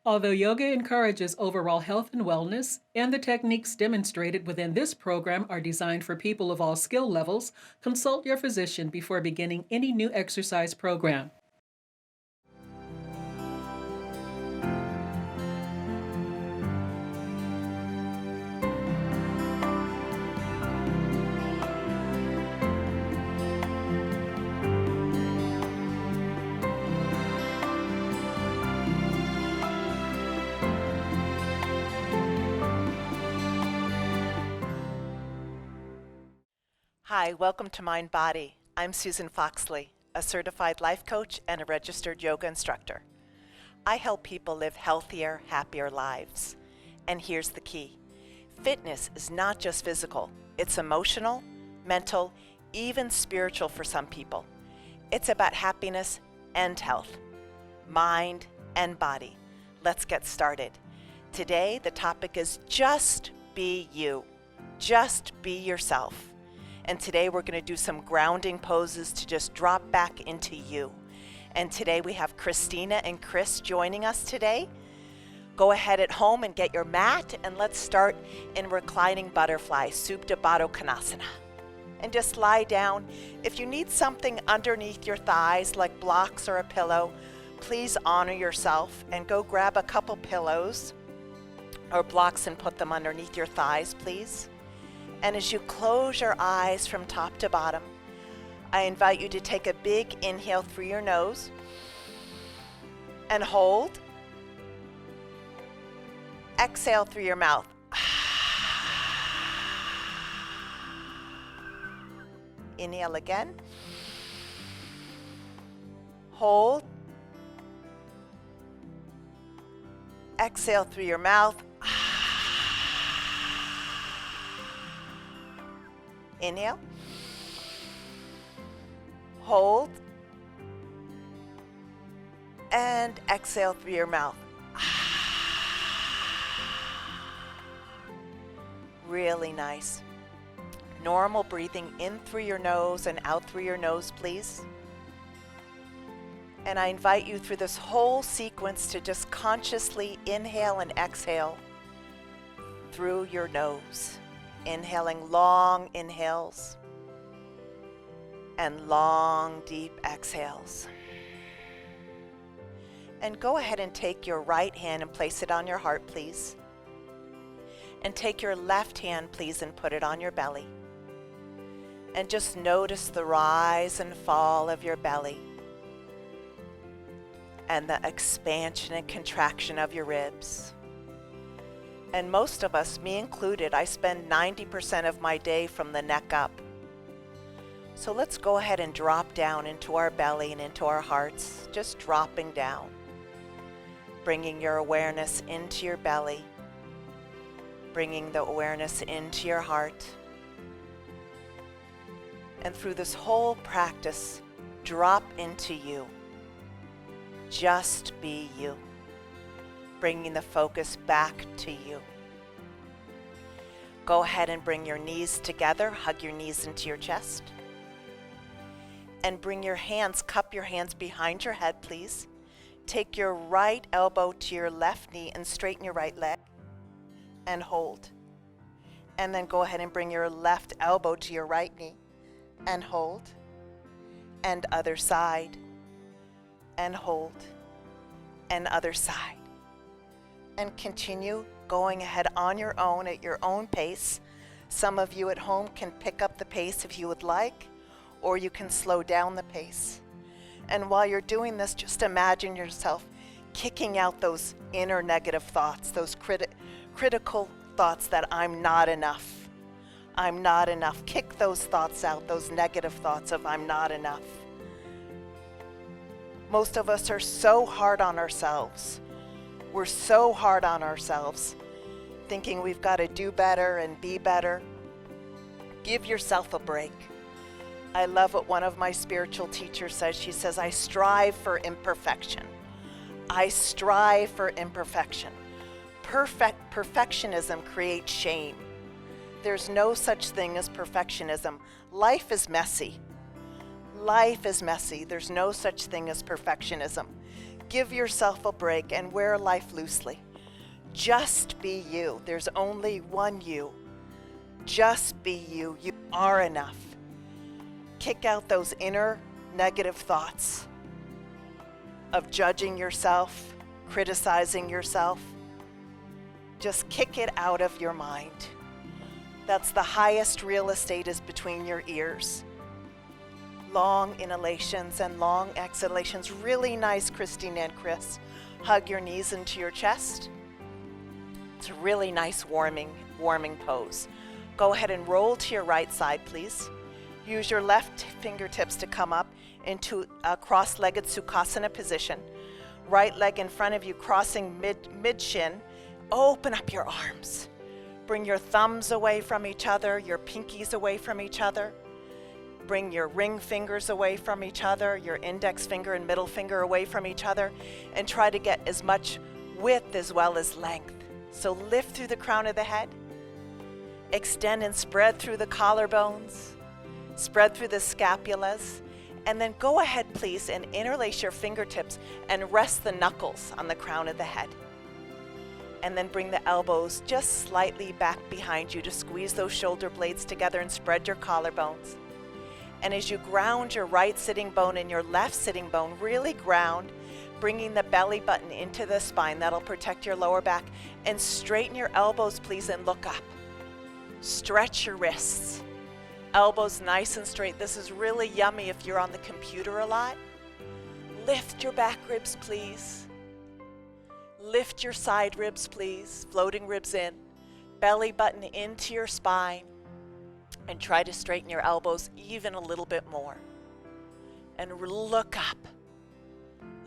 Although yoga encourages overall health and wellness, and the techniques demonstrated within this program are designed for people of all skill levels, consult your physician before beginning any new exercise program. Hi, welcome to Mind Body. I'm Susan Foxley, a certified life coach and a registered yoga instructor. I help people live healthier, happier lives. And here's the key. Fitness is not just physical. It's emotional, mental, even spiritual for some people. It's about happiness and health, mind and body. Let's get started. Today, the topic is just be you. Just be yourself. And today we're going to do some grounding poses to just drop back into you. And today we have Christina and Chris joining us today. Go ahead at home and get your mat, and let's start in reclining butterfly, Supta Baddha Konasana. And just lie down. If you need something underneath your thighs like blocks or a pillow, please honor yourself and go grab a couple pillows or blocks and put them underneath your thighs, please. And as you close your eyes from top to bottom, I invite you to take a big inhale through your nose and hold. Exhale through your mouth. Inhale again. Hold. Exhale through your mouth. Inhale, hold, and exhale through your mouth. Really nice. Normal breathing in through your nose and out through your nose, please. And I invite you through this whole sequence to just consciously inhale and exhale through your nose. Inhaling long inhales and long deep exhales. And go ahead and take your right hand and place it on your heart, please. And take your left hand, please, and put it on your belly. And just notice the rise and fall of your belly and the expansion and contraction of your ribs. And most of us, me included, I spend 90% of my day from the neck up. So let's go ahead and drop down into our belly and into our hearts, just dropping down. Bringing your awareness into your belly, bringing the awareness into your heart. And through this whole practice, drop into you. Just be you. Bringing the focus back to you. Go ahead and bring your knees together, hug your knees into your chest. And bring your hands, cup your hands behind your head, please. Take your right elbow to your left knee and straighten your right leg and hold. And then go ahead and bring your left elbow to your right knee and hold. And other side and hold. And other side. And continue going ahead on your own at your own pace. Some of you at home can pick up the pace if you would like, or you can slow down the pace. And while you're doing this, just imagine yourself kicking out those inner negative thoughts, those critical thoughts that I'm not enough. I'm not enough. Kick those thoughts out, those negative thoughts of I'm not enough. Most of us are so hard on ourselves. We're so hard on ourselves, thinking we've got to do better and be better. Give yourself a break. I love what one of my spiritual teachers says. She says, I strive for imperfection. I strive for imperfection. Perfectionism creates shame. There's no such thing as perfectionism. Life is messy. Life is messy. There's no such thing as perfectionism. Give yourself a break and wear life loosely. Just be you. There's only one you. Just be you. You are enough. Kick out those inner negative thoughts of judging yourself, criticizing yourself. Just kick it out of your mind. That's the highest real estate, is between your ears. Long inhalations and long exhalations. Really nice, Christine and Chris. Hug your knees into your chest. It's a really nice warming pose. Go ahead and roll to your right side, please. Use your left fingertips to come up into a cross-legged Sukhasana position. Right leg in front of you, crossing mid-shin. Open up your arms. Bring your thumbs away from each other, your pinkies away from each other. Bring your ring fingers away from each other, your index finger and middle finger away from each other, and try to get as much width as well as length. So lift through the crown of the head, extend and spread through the collarbones, spread through the scapulas, and then go ahead, please, and interlace your fingertips and rest the knuckles on the crown of the head. And then bring the elbows just slightly back behind you to squeeze those shoulder blades together and spread your collarbones. And as you ground your right sitting bone and your left sitting bone, really ground, bringing the belly button into the spine. That'll protect your lower back. And straighten your elbows, please, and look up. Stretch your wrists. Elbows nice and straight. This is really yummy if you're on the computer a lot. Lift your back ribs, please. Lift your side ribs, please. Floating ribs in. Belly button into your spine. And try to straighten your elbows even a little bit more. And look up.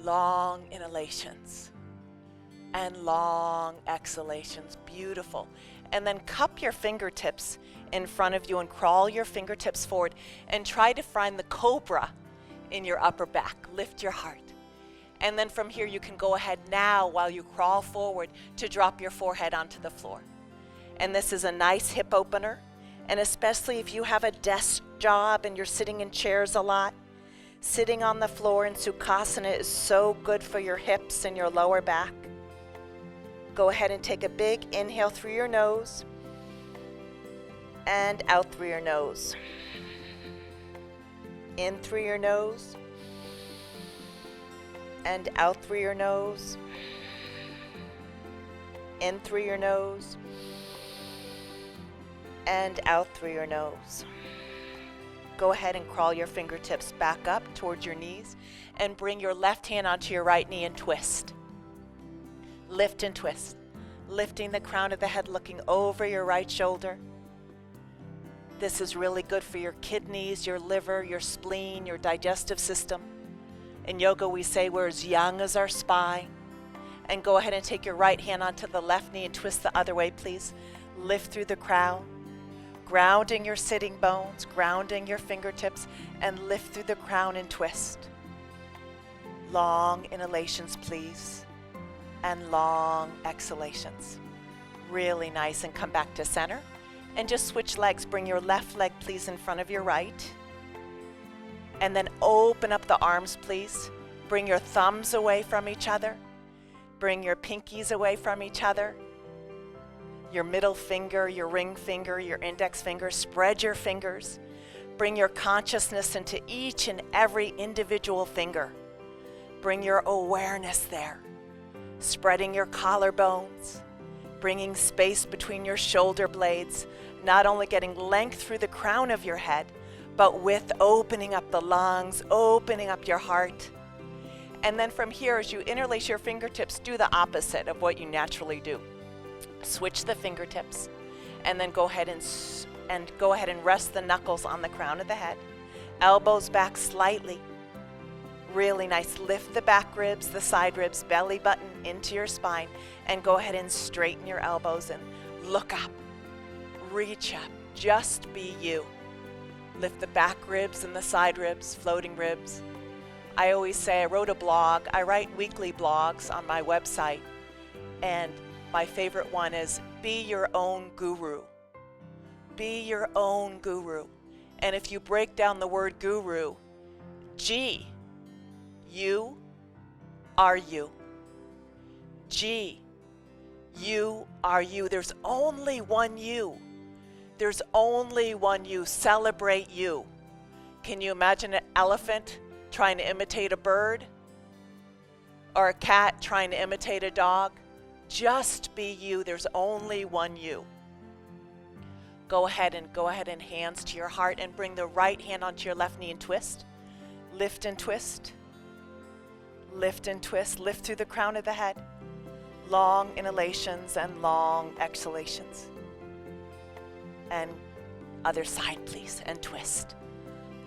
Long inhalations and long exhalations. Beautiful. And then cup your fingertips in front of you and crawl your fingertips forward and try to find the cobra in your upper back. Lift your heart. And then from here you can go ahead now, while you crawl forward, to drop your forehead onto the floor. And this is a nice hip opener. And especially if you have a desk job and you're sitting in chairs a lot, sitting on the floor in Sukhasana is so good for your hips and your lower back. Go ahead and take a big inhale through your nose and out through your nose. In through your nose and out through your nose. In through your nose and out through your nose. Go ahead and crawl your fingertips back up towards your knees and bring your left hand onto your right knee and twist. Lift and twist. Lifting the crown of the head, looking over your right shoulder. This is really good for your kidneys, your liver, your spleen, your digestive system. In yoga we say we're as young as our spine. And go ahead and take your right hand onto the left knee and twist the other way, please. Lift through the crown. Grounding your sitting bones, grounding your fingertips, and lift through the crown and twist. Long inhalations, please, and long exhalations. Really nice. And come back to center. And just switch legs. Bring your left leg, please, in front of your right. And then open up the arms, please. Bring your thumbs away from each other. Bring your pinkies away from each other. Your middle finger, your ring finger, your index finger. Spread your fingers. Bring your consciousness into each and every individual finger. Bring your awareness there. Spreading your collarbones. Bringing space between your shoulder blades. Not only getting length through the crown of your head, but with opening up the lungs, opening up your heart. And then from here, as you interlace your fingertips, do the opposite of what you naturally do. Switch the fingertips, and then go ahead and rest the knuckles on the crown of the head. Elbows back slightly. Really nice. Lift the back ribs, the side ribs, belly button into your spine, and go ahead and straighten your elbows and look up. Reach up. Just be you. Lift the back ribs and the side ribs, floating ribs. I always say I wrote a blog. I write weekly blogs on my website, and my favorite one is Be Your Own Guru. Be your own guru. And if you break down the word guru, G, U, are you. G, you are you. There's only one you. There's only one you. Celebrate you. Can you imagine an elephant trying to imitate a bird? Or a cat trying to imitate a dog? Just be you. There's only one you. Go ahead and hands to your heart and bring the right hand onto your left knee and twist. Lift and twist. Lift and twist. Lift through the crown of the head. Long inhalations and long exhalations. And other side, please, and twist.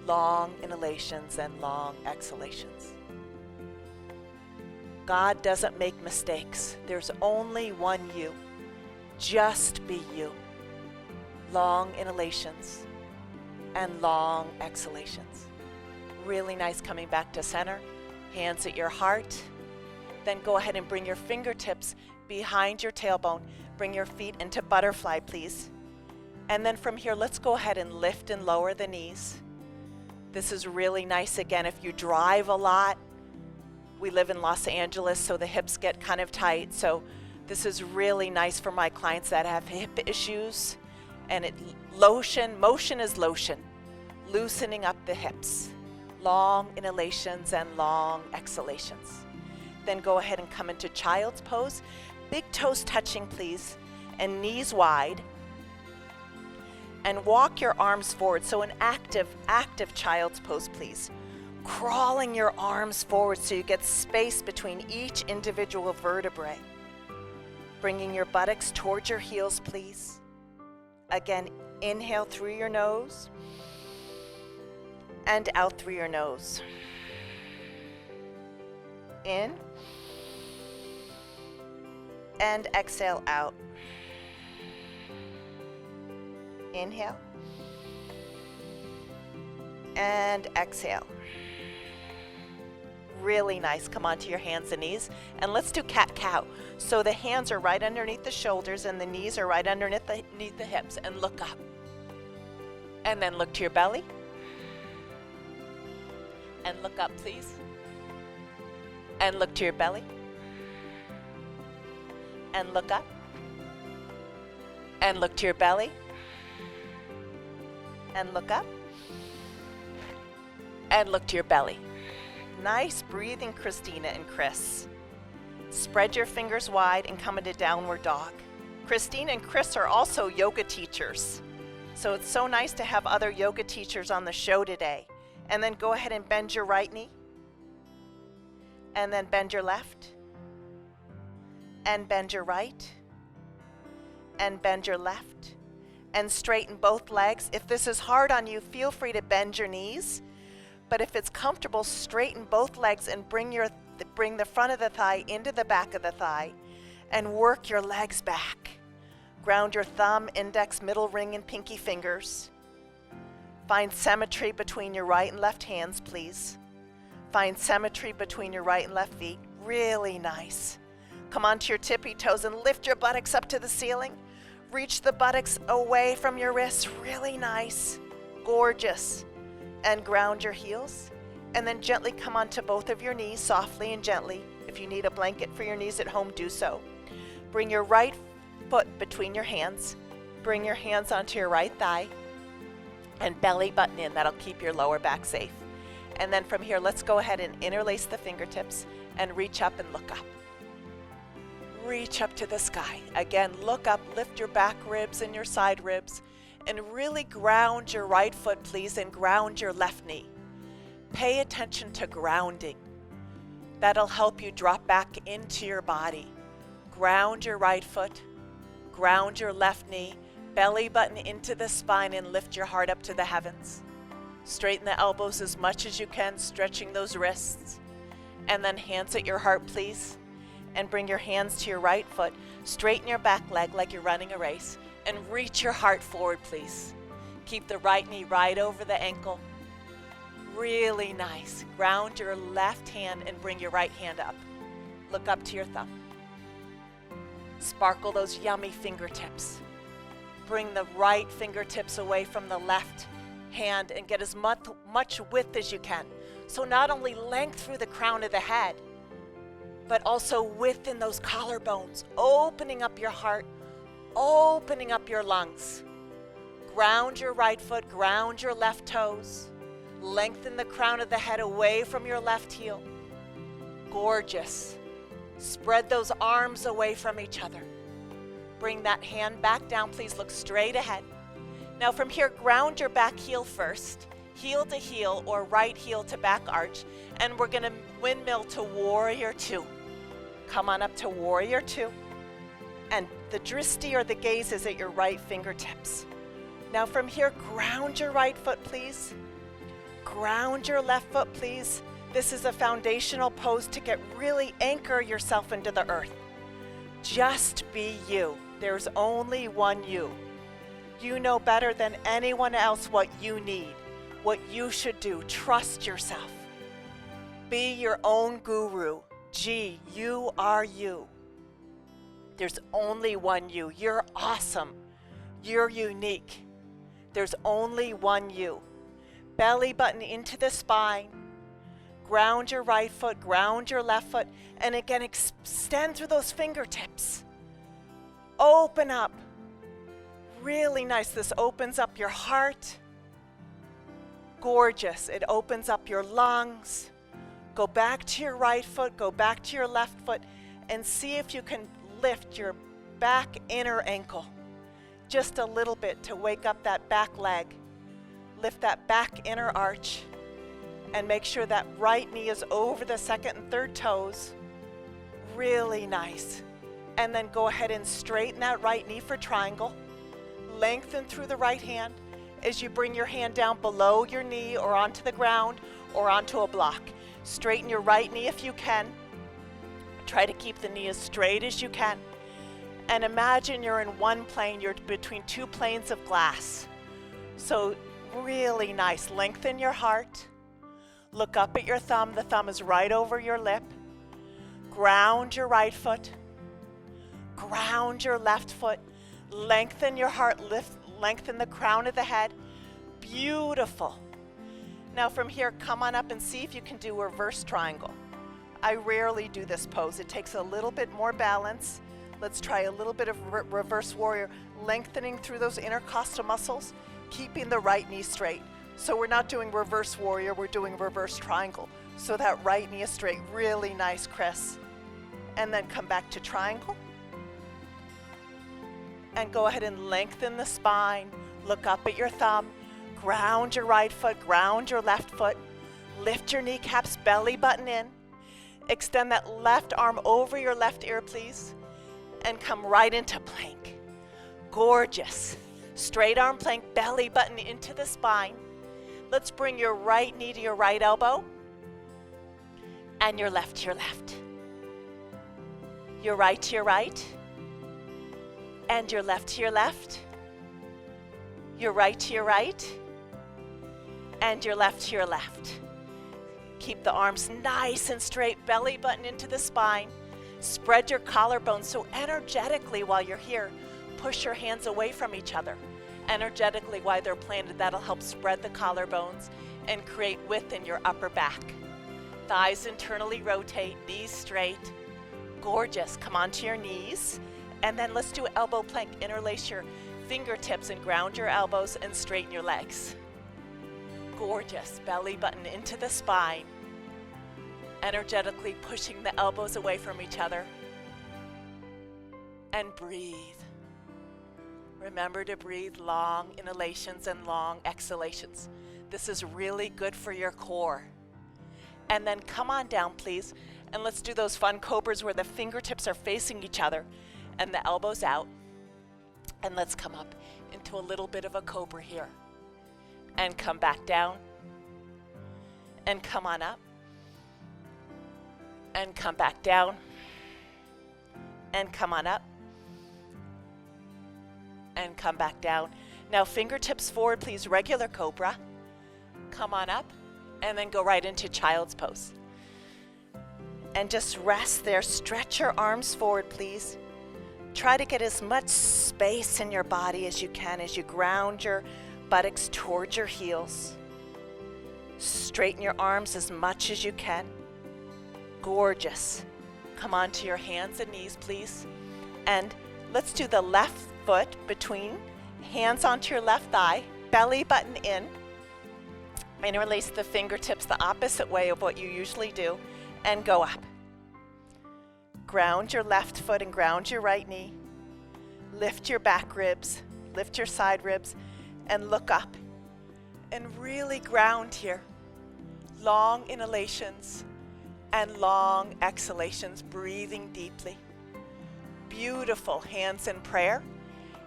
Long inhalations and long exhalations. God doesn't make mistakes. There's only one you. Just be you. Long inhalations and long exhalations. Really nice. Coming back to center. Hands at your heart. Then go ahead and bring your fingertips behind your tailbone. Bring your feet into butterfly, please. And then from here, let's go ahead and lift and lower the knees. This is really nice. Again, if you drive a lot, we live in Los Angeles, so the hips get kind of tight. So this is really nice for my clients that have hip issues. And motion is lotion, loosening up the hips. Long inhalations and long exhalations. Then go ahead and come into child's pose. Big toes touching, please, and knees wide. And walk your arms forward. So an active child's pose, please. Crawling your arms forward so you get space between each individual vertebrae. Bringing your buttocks towards your heels, please. Again, inhale through your nose and out through your nose. In and exhale out. Inhale and exhale. Really nice. Come onto your hands and knees, and let's do cat-cow. So the hands are right underneath the shoulders and the knees are right underneath the hips, and look up. And then look to your belly. And look up, please. And look to your belly. And look up. And look to your belly. And look up. And look to your belly. Nice breathing, Christina and Chris. Spread your fingers wide and come into downward dog. Christina and Chris are also yoga teachers. So it's so nice to have other yoga teachers on the show today. And then go ahead and bend your right knee. And then bend your left. And bend your right. And bend your left. And straighten both legs. If this is hard on you, feel free to bend your knees. But if it's comfortable, straighten both legs and bring the front of the thigh into the back of the thigh and work your legs back. Ground your thumb, index, middle ring, and pinky fingers. Find symmetry between your right and left hands, please. Find symmetry between your right and left feet. Really nice. Come onto your tippy toes and lift your buttocks up to the ceiling. Reach the buttocks away from your wrists. Really nice. Gorgeous. And ground your heels. And then gently come onto both of your knees, softly and gently. If you need a blanket for your knees at home, do so. Bring your right foot between your hands. Bring your hands onto your right thigh. And belly button in. That'll keep your lower back safe. And then from here, let's go ahead and interlace the fingertips and reach up and look up. Reach up to the sky. Again, look up, lift your back ribs and your side ribs. And really ground your right foot, please, and ground your left knee. Pay attention to grounding. That'll help you drop back into your body. Ground your right foot, ground your left knee, belly button into the spine, and lift your heart up to the heavens. Straighten the elbows as much as you can, stretching those wrists. And then hands at your heart, please. And bring your hands to your right foot. Straighten your back leg like you're running a race. And reach your heart forward, please. Keep the right knee right over the ankle. Really nice. Ground your left hand and bring your right hand up. Look up to your thumb. Sparkle those yummy fingertips. Bring the right fingertips away from the left hand and get as much width as you can. So not only length through the crown of the head, but also within those collarbones, opening up your heart, opening up your lungs. Ground your right foot, ground your left toes. Lengthen the crown of the head away from your left heel. Gorgeous. Spread those arms away from each other. Bring that hand back down, please look straight ahead. Now from here, ground your back heel first, heel to heel or right heel to back arch, and we're gonna windmill to warrior two. Come on up to warrior two. And the dristi or the gaze is at your right fingertips. Now from here, ground your right foot, please. Ground your left foot, please. This is a foundational pose to really anchor yourself into the earth. Just be you. There's only one you. You know better than anyone else what you need, what you should do. Trust yourself. Be your own guru. G, you are you. There's only one you. You're awesome. You're unique. There's only one you. Belly button into the spine. Ground your right foot, ground your left foot, and again extend through those fingertips. Open up. Really nice. This opens up your heart. Gorgeous. It opens up your lungs. Go back to your right foot, go back to your left foot, and see if you can lift your back inner ankle just a little bit to wake up that back leg. Lift that back inner arch and make sure that right knee is over the second and third toes. Really nice. And then go ahead and straighten that right knee for triangle. Lengthen through the right hand as you bring your hand down below your knee or onto the ground or onto a block. Straighten your right knee if you can. Try to keep the knee as straight as you can. And imagine you're in one plane, you're between two planes of glass. So really nice. Lengthen your heart. Look up at your thumb. The thumb is right over your lip. Ground your right foot. Ground your left foot. Lengthen your heart. Lengthen the crown of the head. Beautiful. Now from here, come on up and see if you can do a reverse triangle. I rarely do this pose. It takes a little bit more balance. Let's try a little bit of reverse warrior, lengthening through those intercostal muscles, keeping the right knee straight. So we're not doing reverse warrior, we're doing reverse triangle. So that right knee is straight. Really nice, Chris. And then come back to triangle. And go ahead and lengthen the spine. Look up at your thumb. Ground your right foot, ground your left foot. Lift your kneecaps, belly button in. Extend that left arm over your left ear, please. And come right into plank. Gorgeous. Straight arm plank, belly button into the spine. Let's bring your right knee to your right elbow. And your left to your left. Your right to your right. And your left to your left. Your right to your right. And your left to your left. Keep the arms nice and straight, belly button into the spine. Spread your collarbones so energetically while you're here, push your hands away from each other. Energetically while they're planted, that'll help spread the collarbones and create width in your upper back. Thighs internally rotate, knees straight. Gorgeous. Come onto your knees. And then let's do elbow plank. Interlace your fingertips and ground your elbows and straighten your legs. Gorgeous. Belly button into the spine. Energetically pushing the elbows away from each other. And breathe. Remember to breathe long inhalations and long exhalations. This is really good for your core. And then come on down, please. And let's do those fun cobras where the fingertips are facing each other and the elbows out. And let's come up into a little bit of a cobra here. And come back down. And come on up. And come back down. And come on up. And come back down. Now fingertips forward, please. Regular cobra. Come on up. And then go right into child's pose. And just rest there. Stretch your arms forward, please. Try to get as much space in your body as you can as you ground your buttocks towards your heels. Straighten your arms as much as you can. Gorgeous. come onto your hands and knees, please. And let's do the left foot between, hands onto your left thigh, belly button in. Interlace the fingertips the opposite way of what you usually do, and go up. Ground your left foot and ground your right knee. Lift your back ribs, lift your side ribs, and look up. And really ground here. Long inhalations and long exhalations, breathing deeply. Beautiful. Hands in prayer.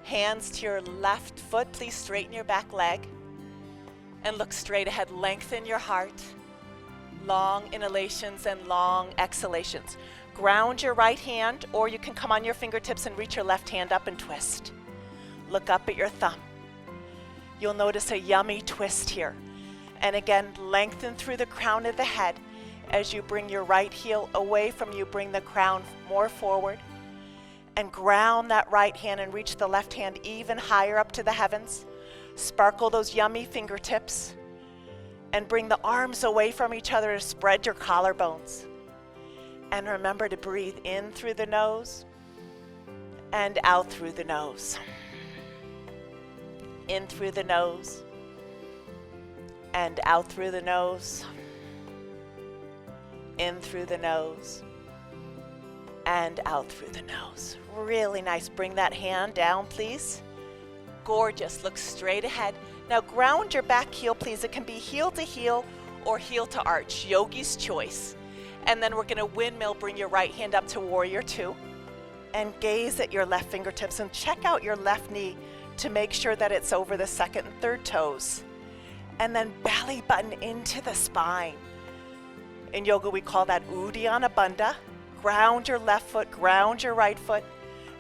Hands to your left foot. Please straighten your back leg and look straight ahead. Lengthen your heart. Long inhalations and long exhalations. Ground your right hand, or you can come on your fingertips and reach your left hand up and twist. Look up at your thumb. You'll notice a yummy twist here. And again, lengthen through the crown of the head. As you bring your right heel away from you, bring the crown more forward. And ground that right hand and reach the left hand even higher up to the heavens. Sparkle those yummy fingertips. And bring the arms away from each other to spread your collarbones. And remember to breathe in through the nose and out through the nose. In through the nose and out through the nose. In through the nose and out through the nose. Really nice. Bring that hand down, please. Gorgeous. Look straight ahead. Now ground your back heel, please. It can be heel to heel or heel to arch. Yogi's choice. And then we're going to windmill. Bring your right hand up to warrior two. And gaze at your left fingertips and check out your left knee to make sure that it's over the second and third toes. And then belly button into the spine. In yoga, we call that Uddiyana Bandha. Ground your left foot, ground your right foot.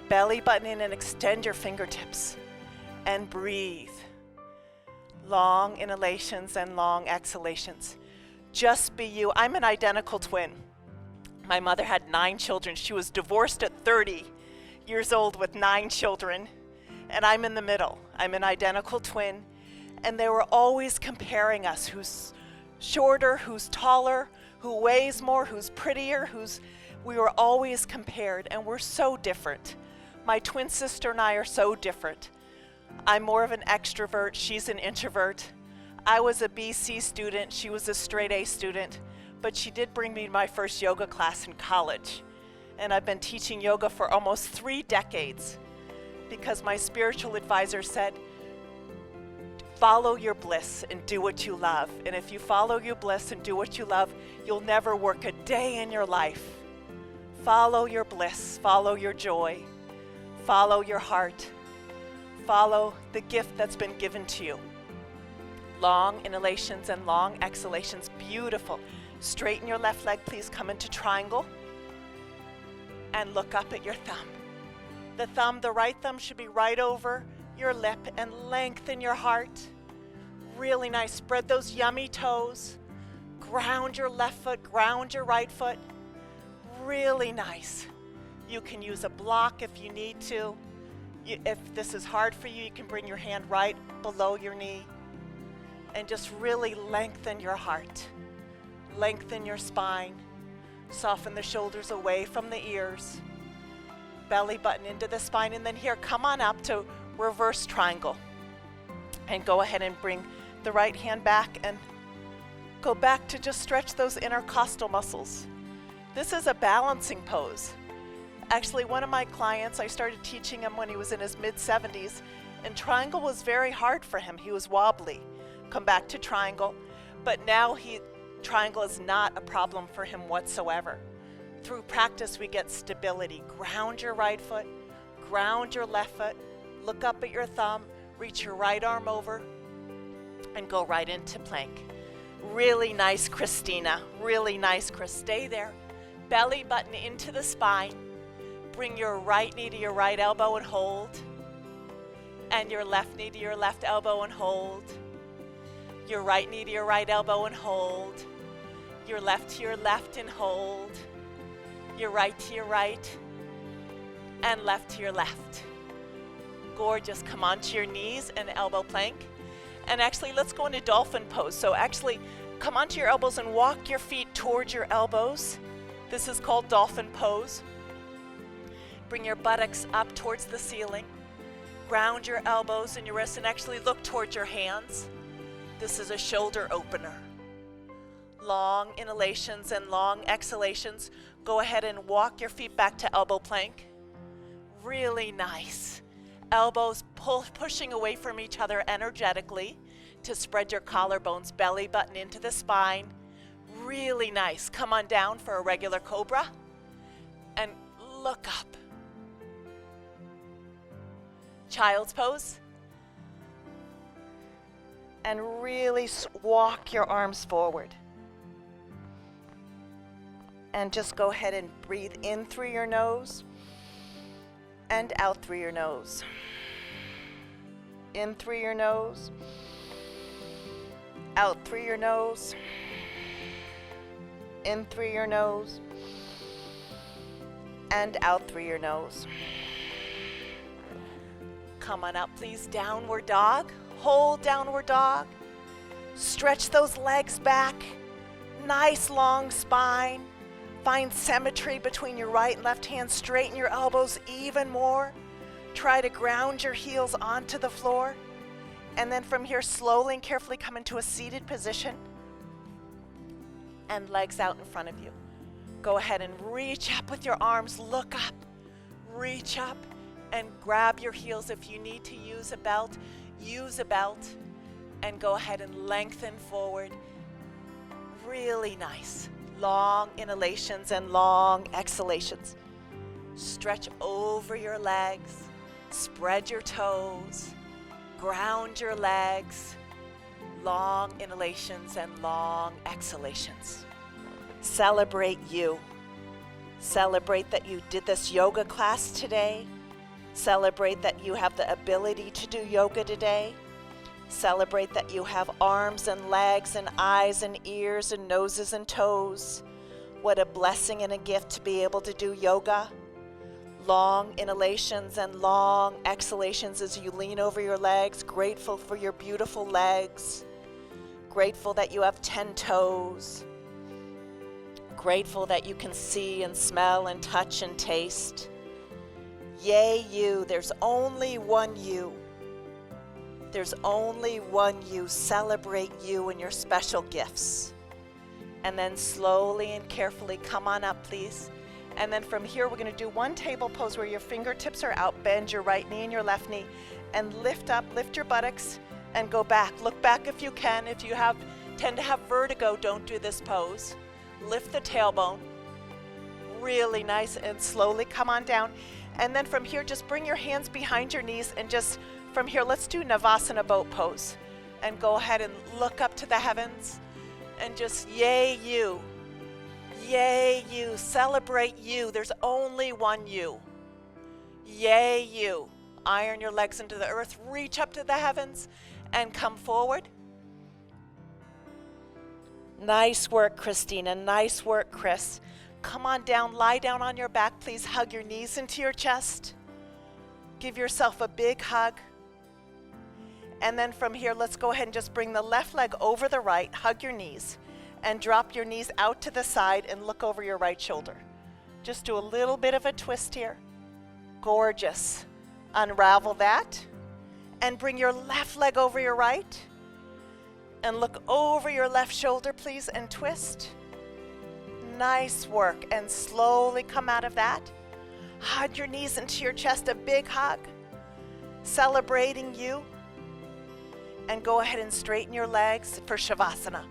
Belly button in and extend your fingertips. And breathe. Long inhalations and long exhalations. Just be you. I'm an identical twin. My mother had 9 children. She was divorced at 30 years old with 9 children. And I'm in the middle. I'm an identical twin. And they were always comparing us. Who's shorter, who's taller, who weighs more, who's prettier, we were always compared. And we're so different. My twin sister and I are so different. I'm more of an extrovert. She's an introvert. I was a BC student. She was a straight A student. But she did bring me my first yoga class in college. And I've been teaching yoga for almost 3 decades. Because my spiritual advisor said, follow your bliss and do what you love. And if you follow your bliss and do what you love, you'll never work a day in your life. Follow your bliss, follow your joy, follow your heart, follow the gift that's been given to you. Long inhalations and long exhalations, beautiful. Straighten your left leg, please. Come into triangle and look up at your thumb. The right thumb should be right over your lip and lengthen your heart. Really nice. Spread those yummy toes. Ground your left foot, ground your right foot. Really nice. You can use a block if you need to. If this is hard for you, you can bring your hand right below your knee and just really lengthen your heart. Lengthen your spine. Soften the shoulders away from the ears. Belly button into the spine, and then here, come on up to reverse triangle. And go ahead and bring the right hand back and go back to just stretch those intercostal muscles. This is a balancing pose. Actually, one of my clients, I started teaching him when he was in his mid-70s, and triangle was very hard for him. He was wobbly. Come back to triangle. But now triangle is not a problem for him whatsoever. Through practice, we get stability. Ground your right foot, ground your left foot, look up at your thumb, reach your right arm over, and go right into plank. Really nice, Christina. Really nice, Chris. Stay there. Belly button into the spine. Bring your right knee to your right elbow and hold. And your left knee to your left elbow and hold. Your right knee to your right elbow and hold. Your left to your left and hold. Your right to your right. And left to your left. Gorgeous. Come onto your knees and elbow plank. And actually, let's go into Dolphin Pose. So actually, come onto your elbows and walk your feet towards your elbows. This is called Dolphin Pose. Bring your buttocks up towards the ceiling. Ground your elbows and your wrists and actually look towards your hands. This is a shoulder opener. Long inhalations and long exhalations. Go ahead and walk your feet back to elbow plank. Really nice. Elbows pushing away from each other energetically to spread your collarbones, belly button into the spine. Really nice. Come on down for a regular cobra and look up. Child's pose. And really walk your arms forward. And just go ahead and breathe in through your nose and out through your nose. In through your nose, out through your nose, in through your nose, and out through your nose. Come on up, please. Downward dog. Hold downward dog. Stretch those legs back. Nice long spine. Find symmetry between your right and left hand. Straighten your elbows even more. Try to ground your heels onto the floor. And then from here, slowly and carefully come into a seated position. And legs out in front of you. Go ahead and reach up with your arms. Look up. Reach up and grab your heels. If you need to use a belt, use a belt. And go ahead and lengthen forward. Really nice. Long inhalations and long exhalations. Stretch over your legs. Spread your toes. Ground your legs. Long inhalations and long exhalations. Celebrate you. Celebrate that you did this yoga class today. Celebrate that you have the ability to do yoga today. Celebrate that you have arms and legs and eyes and ears and noses and toes. What a blessing and a gift to be able to do yoga. Long inhalations and long exhalations as you lean over your legs. Grateful for your beautiful legs. Grateful that you have 10 toes. Grateful that you can see and smell and touch and taste. Yay you, there's only one you. There's only one you. Celebrate you and your special gifts. And then slowly and carefully come on up, please. And then from here, we're going to do one table pose where your fingertips are out. Bend your right knee and your left knee. And lift up, lift your buttocks, and go back. Look back if you can. If you tend to have vertigo, don't do this pose. Lift the tailbone. Really nice. And slowly come on down. And then from here, just bring your hands behind your knees and just from here, let's do Navasana boat pose. And go ahead and look up to the heavens and just yay you. Yay you. Celebrate you. There's only one you. Yay you. Iron your legs into the earth. Reach up to the heavens and come forward. Nice work, Christina. Nice work, Chris. Come on down. Lie down on your back. Please hug your knees into your chest. Give yourself a big hug. And then from here, let's go ahead and just bring the left leg over the right, hug your knees, and drop your knees out to the side and look over your right shoulder. Just do a little bit of a twist here. Gorgeous. Unravel that, and bring your left leg over your right, and look over your left shoulder, please, and twist. Nice work, and slowly come out of that. Hug your knees into your chest, a big hug. Celebrating you. And go ahead and straighten your legs for Shavasana.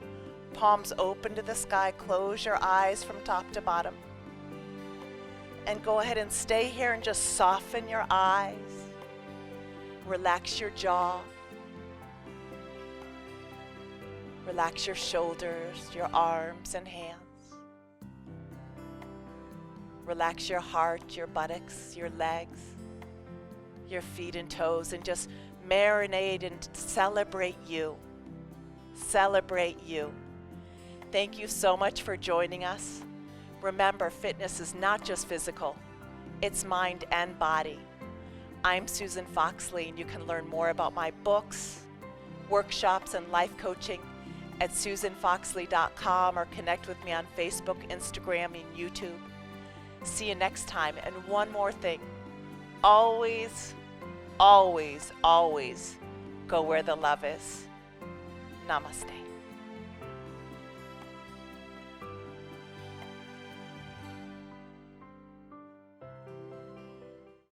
Palms open to the sky, close your eyes from top to bottom. And go ahead and stay here and just soften your eyes. Relax your jaw. Relax your shoulders, your arms and hands. Relax your heart, your buttocks, your legs, your feet and toes, and just marinate and celebrate you. Celebrate you. Thank you so much for joining us. Remember, fitness is not just physical, it's mind and body. I'm Susan Foxley, and you can learn more about my books, workshops, and life coaching at SusanFoxley.com or connect with me on Facebook, Instagram, and YouTube. See you next time. And one more thing. Always, always, always go where the love is. Namaste.